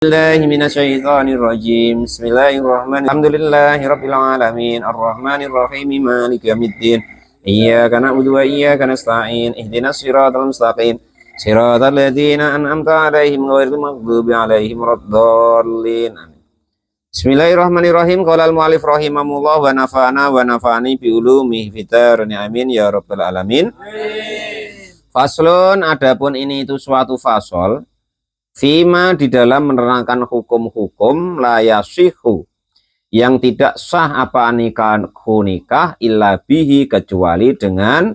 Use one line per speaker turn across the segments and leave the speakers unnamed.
Billahi minasyaitonir rajim. Bismillahirrahmanirrahim. Alhamdulillahirabbil alamin. Arrahmanir rahim. Maliki yaumiddin. Iyyaka na'budu wa iyyaka nasta'in. Ihdinas siratal mustaqim. Siratal ladzina an'amta 'alaihim ghairil maghdubi 'alaihim waladdallin. Bismillahirrahmanirrahim. Qala al-mu'allif rahimahullah wa nafa'ana wa nafa'ani bi ulumihi fitarni amin ya rabbal alamin. Faslun, adapun ini itu suatu fasol fima di dalam menerangkan hukum-hukum layasihu yang tidak sah apa nikah illa bihi kecuali dengan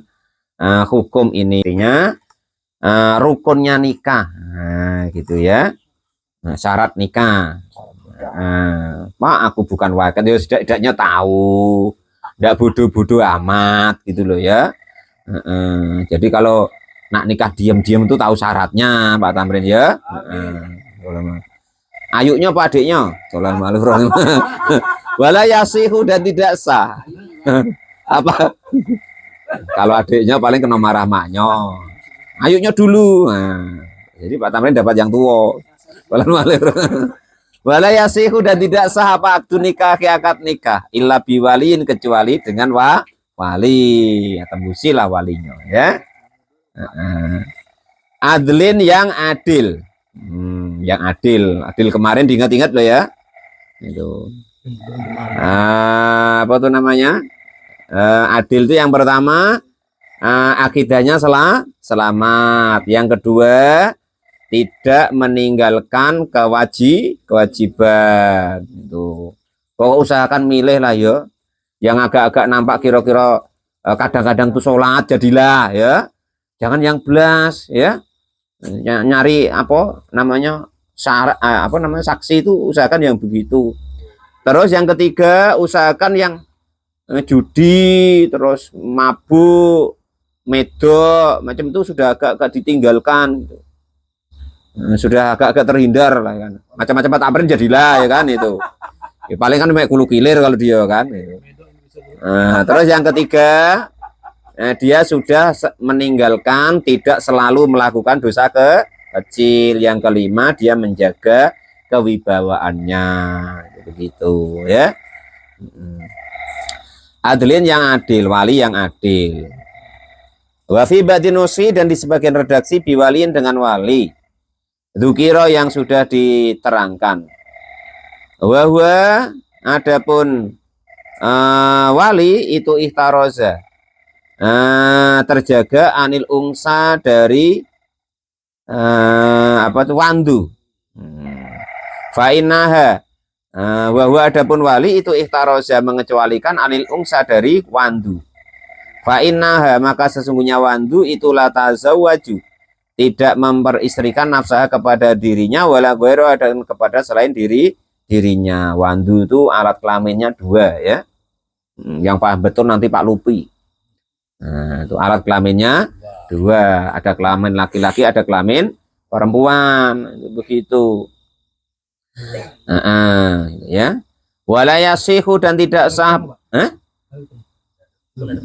hukum ini, rukunnya nikah, gitu ya, syarat nikah. Pak, aku bukan wakil, ya setidaknya tahu, tidak bodoh-bodoh amat gitu loh ya. Jadi kalau nak nikah diam-diam itu tahu syaratnya Pak Tamrin ya. Ayunya Pak adiknya wala yasihu dan tidak sah. Apa kalau adiknya paling kena marah maknya, ayunya dulu. Jadi Pak Tamrin dapat yang tua. Wala yasihu dan tidak sah apa akdu nikah, akad nikah illa biwaliin kecuali dengan wali, tembusilah walinya ya. Adlin yang adil, yang adil kemarin diingat-ingat loh ya, itu apa tuh namanya, adil itu yang pertama akidahnya selamat, yang kedua tidak meninggalkan kewajiban. Itu pokok usahakan milih lah ya, yang agak-agak nampak kira-kira kadang-kadang tuh sholat jadilah ya. Jangan yang belas ya, nyari apa namanya syarat, apa namanya saksi itu usahakan yang begitu. Terus yang ketiga usahakan yang judi, terus mabuk, medok macam itu sudah agak ditinggalkan, sudah agak terhindar lah kan. Macam-macam Pak Tamrin jadilah ya kan itu. Ya, paling kan kayak kulu kilir kalau dia kan. Terus yang ketiga dia sudah meninggalkan tidak selalu melakukan dosa kecil. Yang kelima dia menjaga kewibawaannya, begitu ya. Adlin yang adil, wali yang adil. Wa fi badinusi dan di sebagian redaksi biwaliin dengan wali. Dzukira yang sudah diterangkan. Wahwa adapun wali itu ihtaroza, terjaga anil ungsa dari apa tuh wandu. Fa'inaha wahwa adapun wali itu ihtaroza mengecualikan anil ungsa dari wandu. Fa'inaha maka sesungguhnya wandu itu la tazawwaju tidak memperistrikan nafsah kepada dirinya wala ghairu dan kepada selain dirinya. Wandu itu alat kelaminnya dua ya. Yang paham betul nanti Pak Lupi. Itu alat kelaminnya dua, ada kelamin laki-laki, ada kelamin perempuan, begitu. Ya. Wala yasihu dan tidak sah,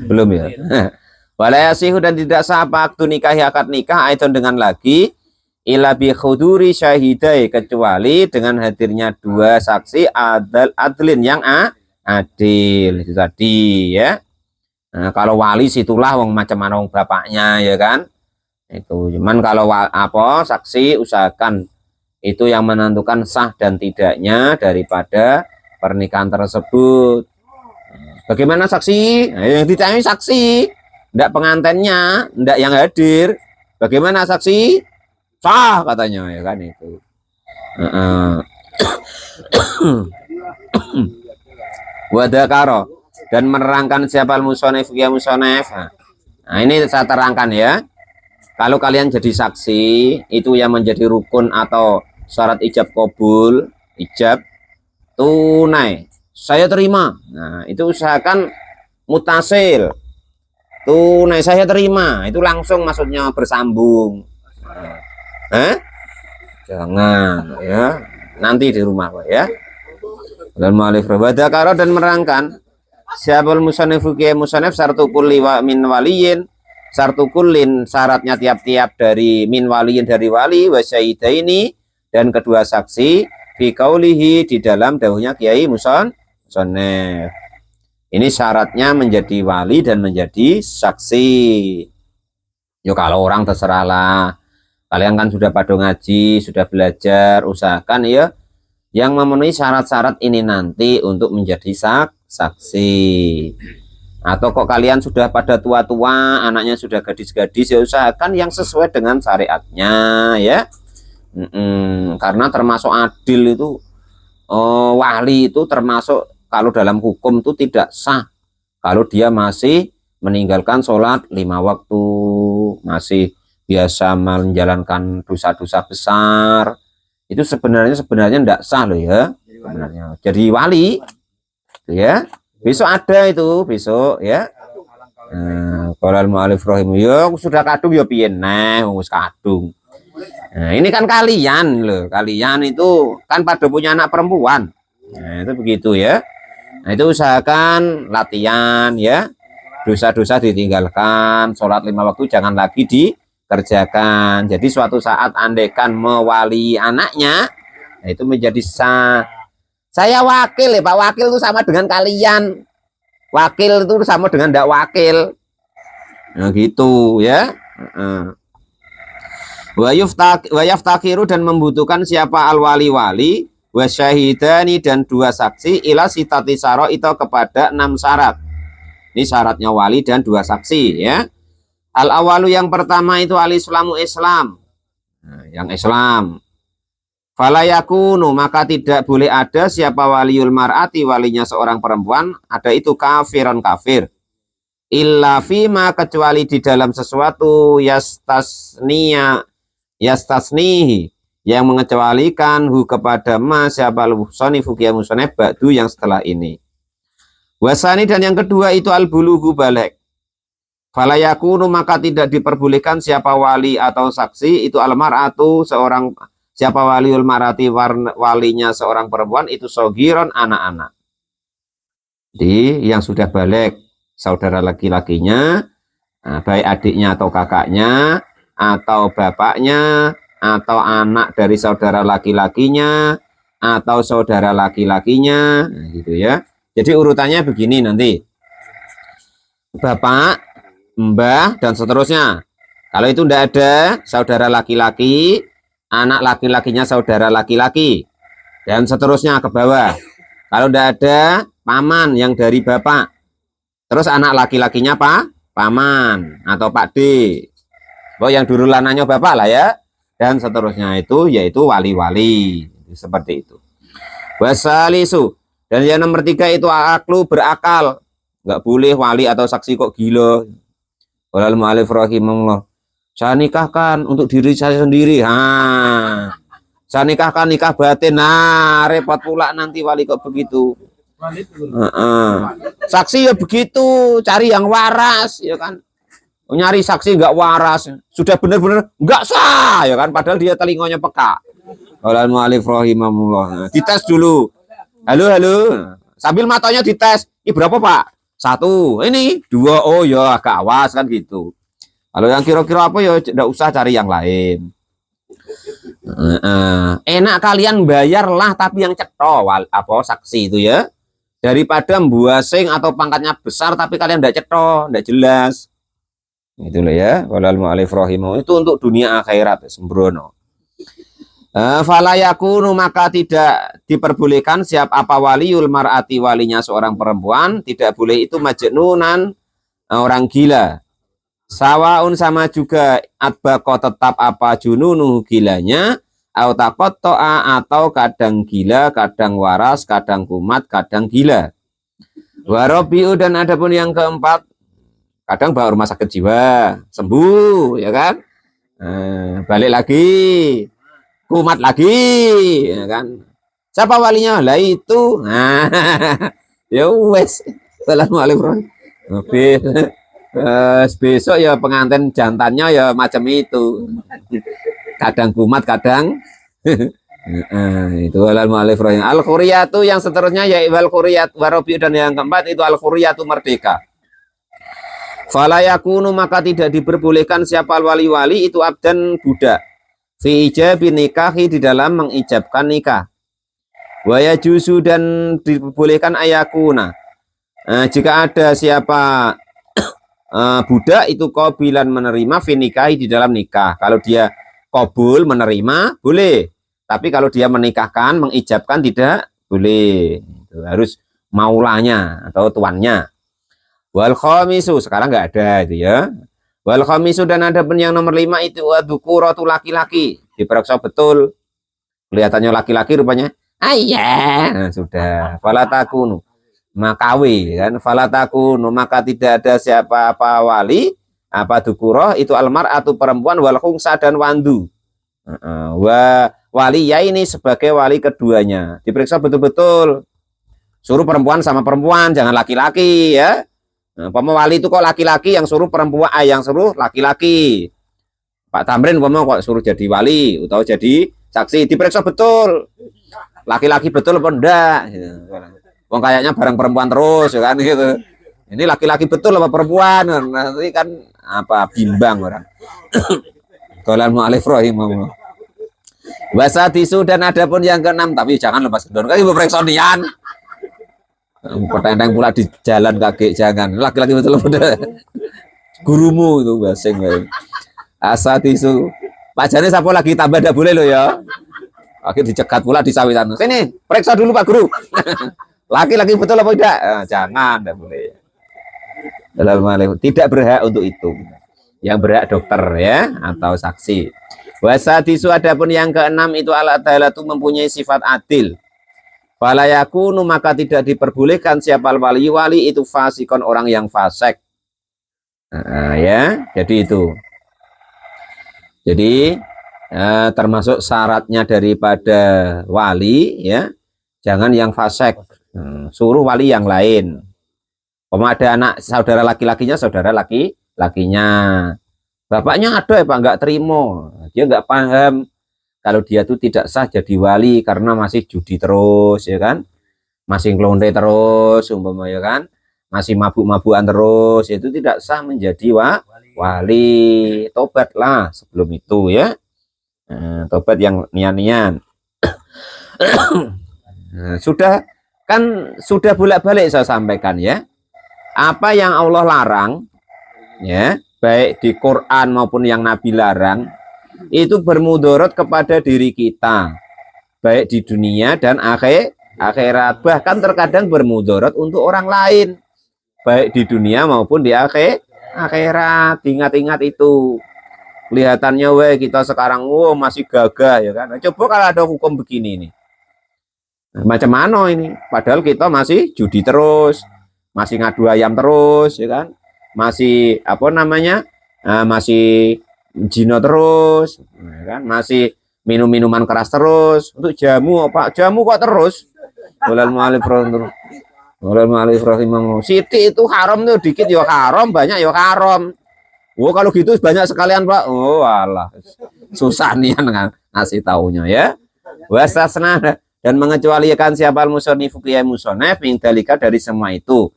belum ya. Wala yasihu dan tidak sah akdu nikah akad nikah aiton dengan lagi ila bi khuduri syahidai kecuali dengan hadirnya dua saksi adlin yang adil itu tadi ya. Kalau wali situlah wong macam mana wong bapaknya ya kan. Itu cuman kalau apa saksi usahakan itu yang menentukan sah dan tidaknya daripada pernikahan tersebut. Bagaimana saksi? Yang ditanya saksi, ndak pengantennya, ndak yang hadir. Bagaimana saksi? Sah katanya ya kan itu. Wadakaro dan menerangkan siapa musonef ya musonef. Nah ini saya terangkan ya. Kalau kalian jadi saksi itu yang menjadi rukun atau syarat ijab kabul, ijab tunai saya terima. Nah itu usahakan mutasil tunai saya terima, itu langsung maksudnya bersambung. Jangan ya nanti di rumah ya. Dan mu'alif wadakaro dan menerangkan siapal musanifu kiai musanif sartu kulli wa min waliyin, sartu kullin syaratnya tiap-tiap dari min waliyin dari wali wa syaidaini dan kedua saksi fi qaulihi di dalam dawuhnya Kiai Musonef. Ini syaratnya menjadi wali dan menjadi saksi. Yo kalau orang terserahlah. Kalian kan sudah pada ngaji, sudah belajar, usahakan ya yang memenuhi syarat-syarat ini nanti untuk menjadi saksi. Atau kok kalian sudah pada tua-tua, anaknya sudah gadis-gadis, ya usahakan yang sesuai dengan syariatnya ya. Karena termasuk adil itu, wali itu termasuk kalau dalam hukum itu tidak sah kalau dia masih meninggalkan sholat 5 waktu, masih biasa menjalankan dosa-dosa besar, itu sebenarnya tidak sah loh ya sebenarnya jadi wali ya. Besok ada itu besok ya. Kalau mu'alif rahim ya sudah kadung ya piye neh wis kadung. Nah, ini kan kalian loh, kalian itu kan pada punya anak perempuan. Nah, itu begitu ya. Nah, itu usahakan latihan ya. Dosa-dosa ditinggalkan, sholat 5 waktu jangan lagi dikerjakan. Jadi suatu saat andaikan mewali anaknya, nah itu menjadi sah. Saya wakil ya Pak, wakil itu sama dengan kalian. Wakil itu sama dengan ndak wakil. Nah gitu ya. Wa yaftakiru dan membutuhkan siapa al-wali-wali wa syahidani dan 2 saksi ila sitati syara itu kepada 6 syarat. Ini syaratnya wali dan 2 saksi ya. Al-awalu yang pertama itu al-islamu Islam. Nah, yang Islam. Fala yakunu maka tidak boleh ada siapa waliul mar'ati walinya seorang perempuan ada itu kafiran kafir. Illa fima kecuali di dalam sesuatu yastasnihi yang mengecualikan hu kepada ma siapa al-musanifu kiya musonef ba'du yang setelah ini. Wasani dan yang kedua itu al-bulughu baligh. Fala yakunu maka tidak diperbolehkan siapa wali atau saksi itu al-mar'atu seorang siapa waliul mar'ati walinya seorang perempuan itu sogiron anak-anak. Jadi yang sudah baligh saudara laki-lakinya, baik adiknya atau kakaknya atau bapaknya atau anak dari saudara laki-lakinya atau saudara laki-lakinya, nah, gitu ya. Jadi urutannya begini nanti. Bapak, mbah, dan seterusnya. Kalau itu tidak ada, saudara laki-laki, anak laki-lakinya saudara laki-laki, dan seterusnya ke bawah. Kalau tidak ada, paman yang dari bapak. Terus anak laki-lakinya paman atau Pak D. Oh, yang dulu lananya bapak lah ya. Dan seterusnya itu yaitu wali-wali. Seperti itu. Wasalisu. Dan yang nomor 3 itu aklu berakal. Nggak boleh wali atau saksi kok gila. Walal mu'alif rahimahullah. Saya nikahkan untuk diri saya sendiri. Saya nikahkan nikah batin. Nah, repot pula nanti wali kok begitu. Saksi ya begitu, cari yang waras ya kan. Nyari saksi nggak waras, sudah benar-benar nggak sah ya kan. Padahal dia telinganya peka. Walal mu'alif rahimahullah. Dites dulu. Halo, sambil matanya dites. Ini berapa Pak? 1. Ini 2. Oh ya agak awas kan gitu. Kalau yang kira-kira apa ya tidak usah cari yang lain. Enak kalian bayarlah tapi yang cetha apa saksi itu ya. Daripada mbuasing atau pangkatnya besar tapi kalian tidak cetha, tidak jelas. Itulah ya. Walal mu'alif rahimahu. Itu untuk dunia akhirat sembrono. Fala yakunu maka tidak diperbolehkan siap apa waliul mar'ati walinya seorang perempuan tidak boleh itu majnunan orang gila. Sawaun sama juga atbaqo tetap apa jununu gilanya atau taqatta'a atau kadang gila, kadang waras, kadang kumat, kadang gila. Warabiu dan adapun yang keempat kadang bawa rumah sakit jiwa sembuh ya kan. Balik lagi kumat lagi ya kan. Siapa walinya? Lah itu. Ya wes. Assalamualaikum. Besok ya pengantin jantannya ya macam itu. Kadang kumat, kadang itu al-mu'alif al-quriyatu yang seterusnya ya wal quriyat warabi dan yang keempat itu al-quriyatu merdeka. Fala yakunu maka tidak diperbolehkan siapa wali-wali itu abdan budak. fi ijabi nikahi di dalam mengijabkan nikah. Wa yajuzu dan dibolehkan ayakuna. Jika ada siapa budak itu qabilan menerima fi nikahi di dalam nikah. Kalau dia qabul menerima boleh. Tapi kalau dia menikahkan, mengijabkan tidak boleh. Itu harus maulanya atau tuannya. Wal khamisu sekarang nggak ada itu ya. Wal khamisu dan ada pun yang nomor 5 itu dzukuratu laki-laki. Diperiksa betul. Kelihatannya laki-laki rupanya. Ayah, nah, sudah. Fala takunu. Makawi kan fala takunu maka tidak ada siapa apa wali apa dzukurah itu almar atau perempuan wal khungsa dan wandu. Wali ya ini sebagai wali keduanya. Diperiksa betul-betul. Suruh perempuan sama perempuan, jangan laki-laki ya. Wali itu kok laki-laki yang suruh perempuan, yang suruh laki-laki. Pak Tamrin kok suruh jadi wali atau jadi saksi, diperiksa betul. Laki-laki betul apa enggak? Wong kayaknya bareng perempuan terus ya kan gitu. Ini laki-laki betul apa perempuan? Nanti kan apa bimbang orang. Qalan mu'allif rahimahullah. Wasa tisu dan ada pun yang keenam tapi jangan lepas kendor. Kan ibu periksa nian. Pertanyaan pula di jalan kaki jangan laki-laki betul betul gurumu itu basing asa tisu pajane siapa lagi tambah tidak boleh loh ya akhir dicegat pula di sawitan sini periksa dulu Pak Guru laki-laki betul apa tidak jangan tidak boleh dalam tidak berhak untuk itu yang berhak dokter ya atau saksi wasa tisu adapun yang keenam itu al-adalatu mempunyai sifat adil. Fala yakunu maka tidak diperbolehkan siapa wali itu fasikon orang yang fasik. Ya, jadi itu. Jadi termasuk syaratnya daripada wali ya, jangan yang fasik. Suruh wali yang lain. Ada anak saudara laki-lakinya, saudara laki-lakinya. Bapaknya ada ya Pak, nggak terima. Dia nggak paham. Kalau dia tuh tidak sah jadi wali karena masih judi terus ya kan masih ngelonde terus umpama ya kan masih mabuk-mabukan terus itu tidak sah menjadi wali tobatlah sebelum itu ya tobat yang nian-nian sudah kan sudah bolak-balik saya sampaikan ya apa yang Allah larang ya baik di Quran maupun yang Nabi larang itu bermudarat kepada diri kita baik di dunia dan akhirat bahkan terkadang bermudarat untuk orang lain baik di dunia maupun di akhirat ingat-ingat itu kelihatannya kita sekarang masih gagah ya kan coba kalau ada hukum begini nih macam mana ini padahal kita masih judi terus masih ngadu ayam terus ya kan masih apa namanya masih Jino terus, ya kan? Masih minum-minuman keras terus. Untuk jamu, Pak jamu kok terus? Boleh mu'alif rahimahullah. Siti itu haram tuh dikit ya haram, banyak ya haram. Oh kalau gitu banyak sekalian Pak. Oh alah, susah nih ngasih taunya ya. Wasasna dan mengecualikan siapa al-musannif qiyam musannif min dalika dari semua itu.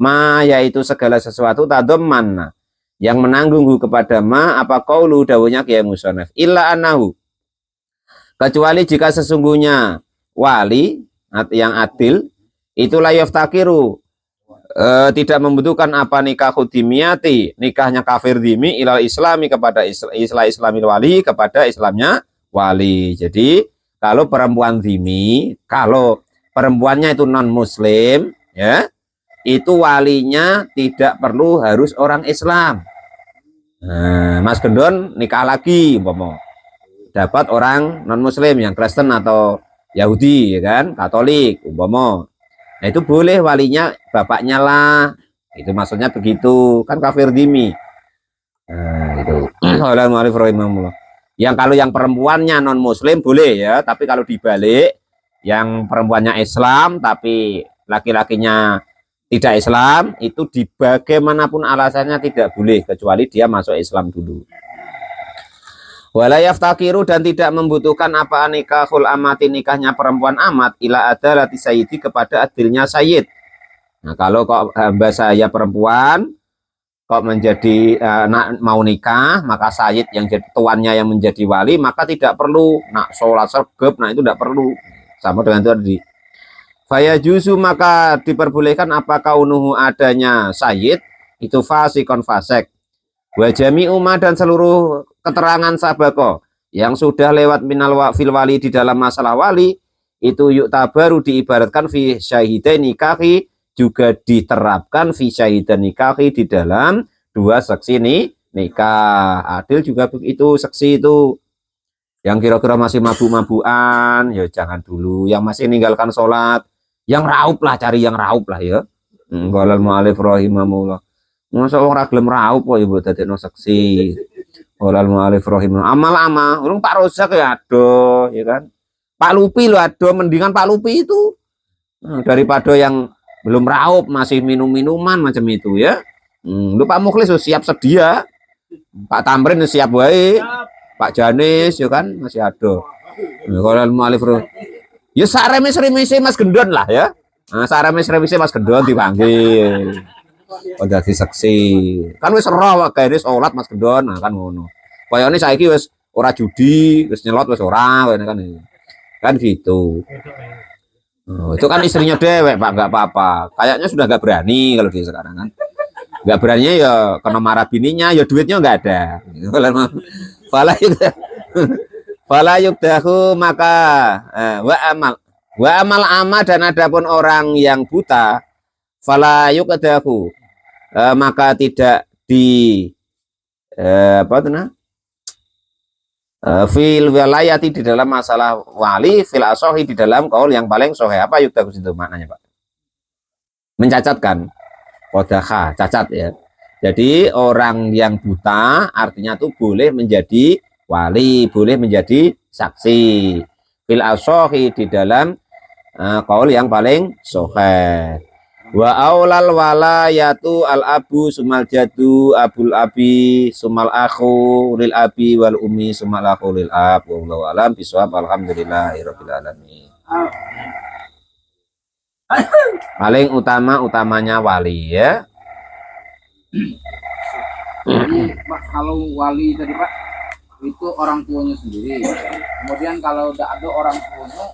Ma yaitu segala sesuatu tadammanna yang menanggung kepada ma apa qaulu dawuhnya Kiai Musonef illa anahu kecuali jika sesungguhnya wali yang adil itu la yaftakiru tidak membutuhkan apa nikah dimiyati nikahnya kafir dimi ilal islami kepada islamil wali kepada islamnya wali. Jadi kalau perempuan dimi kalau perempuannya itu non muslim ya itu walinya tidak perlu harus orang Islam. Nah, Mas Gendon nikah lagi, umpama dapat orang non Muslim yang Kristen atau Yahudi, ya kan, Katolik, umpama. Nah itu boleh walinya bapaknya lah. Itu maksudnya begitu, kan kafir dimi. Nah itu. Yang kalau yang perempuannya non Muslim boleh ya, tapi kalau dibalik yang perempuannya Islam tapi laki-lakinya tidak Islam itu di bagaimanapun alasannya tidak boleh kecuali dia masuk Islam dulu. Wala yaftakiru dan tidak membutuhkan apa nikahul amati nikahnya perempuan amat ila adalati sayyidi kepada adilnya sayyid. Nah kalau kok hamba saya perempuan kok menjadi mau nikah, maka sayyid yang jadi tuannya yang menjadi wali, maka tidak perlu nak sholat sergap, nah itu tidak perlu. Sama dengan itu tadi. Faya juzu, maka diperbolehkan apa kaunuhu adanya sayyid itu fasikon fasek. Wa jami'u ma, dan seluruh keterangan sabako yang sudah lewat minal fil wali di dalam masalah wali itu yuk tabaru diibaratkan fi syahidain nikahi, juga diterapkan fi syahidain nikahi di dalam dua saksi nikah. Adil juga begitu, saksi itu yang kira-kira masih mabuk-mabukan ya jangan dulu, yang masih meninggalkan sholat, yang raup lah, cari yang raup lah ya. Qala al-mu'allif rahimahullah. Masa orang gelem raup kok ibu dadekno saksi. Qala al-mu'allif rahimahullah. Amal-amal, urung Pak Rozak ya aduh, ya kan. Pak Lupi lo aduh, mendingan Pak Lupi itu. Daripada yang belum raup masih minum-minuman macam itu ya. Lu Pak Mukhlis siap sedia. Pak Tamrin siap wae. Pak Janis ya kan masih ada. Qala al-mu'allif ya saremes-remese Mas Gendon lah ya. Nah, saremes-remese Mas Gendon dipanggil. Oh dadi saksi. Kan wis ora gawe salat Mas Gendon, nah kan ngono. Kayane saiki wis ora judi, wis nyelot wis ora kan. Kan gitu. Oh, itu kan istrinya dewek Pak, enggak apa-apa. Kayaknya sudah enggak berani kalau di sekarang kan. Enggak beraninya ya kena marah bininya, ya duitnya enggak ada. Fala yukdahu, maka wa amal ama, dan adapun orang yang buta, fala yukdahu, maka tidak di apa itu nah fil wilayati, di dalam masalah wali, fil asohi, di dalam kaul yang paling sohe. Apa yukdahu itu maknanya Pak? Mencacatkan, kodaha, cacat ya. Jadi orang yang buta artinya tuh boleh menjadi wali, boleh menjadi saksi. Fil asohi, di dalam kaul yang paling sohe. Wa aulal walayatu al abu sumal jadu abul abi sumal akhu lil abi wal umi sumal akhu lil ab. Wallahu alam bisawab. Alhamdulillahirabbil alamin. Paling utamanya wali ya.
Pak, kalau wali tadi Pak itu orang tuanya sendiri. Kemudian kalau tidak ada orang tuanya